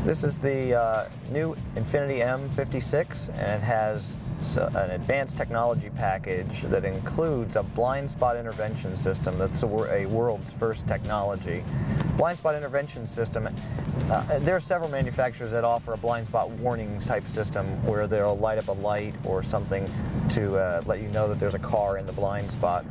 This is the new Infiniti M56, and it has an advanced technology package that includes a blind spot intervention system. That's a world's first technology. Blind spot intervention system, there are several manufacturers that offer a blind spot warning type system where they'll light up a light or something to let you know that there's a car in the blind spot.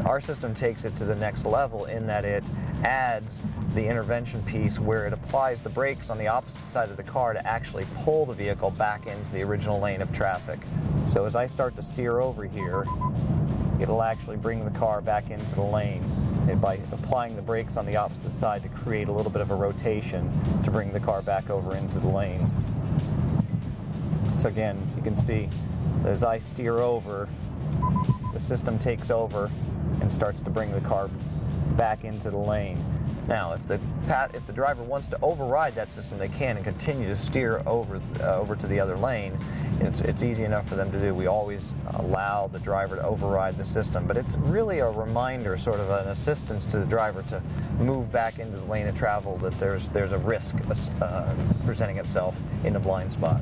Our system takes it to the next level in that it adds the intervention piece where it applies the brakes on the opposite side of the car to actually pull the vehicle back into the original lane of traffic. So as I start to steer over here, it'll actually bring the car back into the lane by applying the brakes on the opposite side to create a little bit of a rotation to bring the car back over into the lane. So again, you can see as I steer over, the system takes over and starts to bring the car back into the lane. Now, if the driver wants to override that system, they can and continue to steer over to the other lane. It's easy enough for them to do. We always allow the driver to override the system, but it's really a reminder, sort of an assistance to the driver to move back into the lane of travel that there's a risk presenting itself in the blind spot.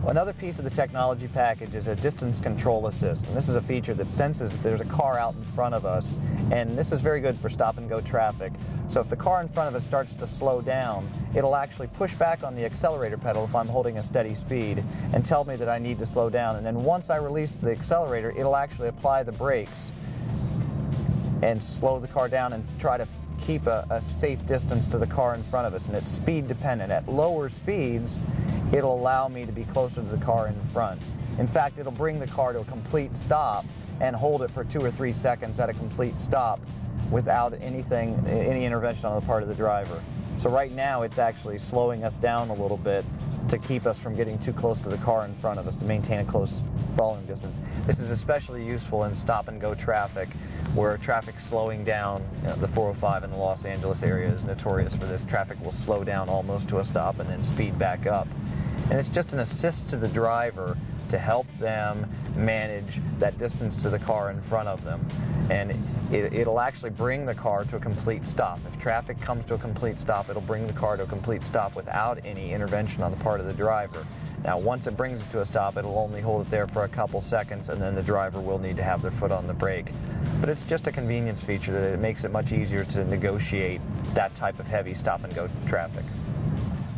Another piece of the technology package is a distance control assist, and this is a feature that senses that there's a car out in front of us, and this is very good for stop-and-go traffic. So if the car in front of us starts to slow down, it'll actually push back on the accelerator pedal if I'm holding a steady speed and tell me that I need to slow down. And then once I release the accelerator, it'll actually apply the brakes and slow the car down and try to keep a safe distance to the car in front of us, and it's speed dependent. At lower speeds, it'll allow me to be closer to the car in front. In fact, it'll bring the car to a complete stop and hold it for 2 or 3 seconds at a complete stop without any intervention on the part of the driver. So right now it's actually slowing us down a little bit to keep us from getting too close to the car in front of us, to maintain a close following distance. This is especially useful in stop-and-go traffic where traffic's slowing down. The 405 in the Los Angeles area is notorious for this. Traffic will slow down almost to a stop and then speed back up. And it's just an assist to the driver to help them manage that distance to the car in front of them. And it'll actually bring the car to a complete stop. If traffic comes to a complete stop, it'll bring the car to a complete stop without any intervention on the part of the driver. Now, once it brings it to a stop, it'll only hold it there for a couple seconds, and then the driver will need to have their foot on the brake. But it's just a convenience feature that it makes it much easier to negotiate that type of heavy stop-and-go traffic.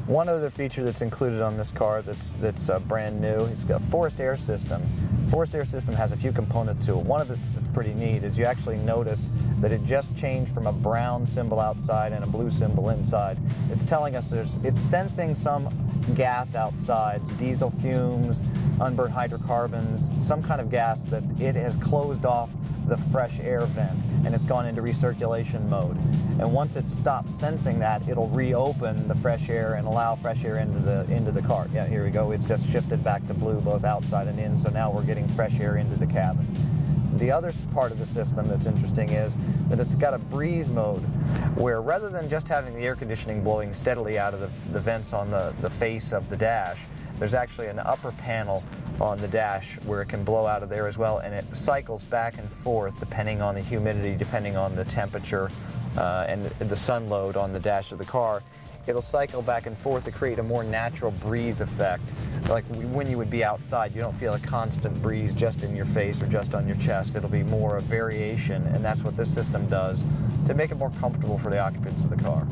One other feature that's included on this car that's brand new, it's got a forced air system. Forced air system has a few components to it. One of it's pretty neat is you actually notice that it just changed from a brown symbol outside and a blue symbol inside. It's telling us it's sensing some gas outside, diesel fumes, unburned hydrocarbons, some kind of gas that it has closed off the fresh air vent and it's gone into recirculation mode. And once it stops sensing that, it'll reopen the fresh air and allow fresh air into the car. Yeah, here we go. It's just shifted back to blue both outside and in, so now we're getting fresh air into the cabin. The other part of the system that's interesting is that it's got a breeze mode where rather than just having the air conditioning blowing steadily out of the vents on the face of the dash, there's actually an upper panel on the dash where it can blow out of there as well, and it cycles back and forth depending on the humidity, depending on the temperature and the sun load on the dash of the car. It'll cycle back and forth to create a more natural breeze effect. Like when you would be outside, you don't feel a constant breeze just in your face or just on your chest. It'll be more a variation, and that's what this system does to make it more comfortable for the occupants of the car.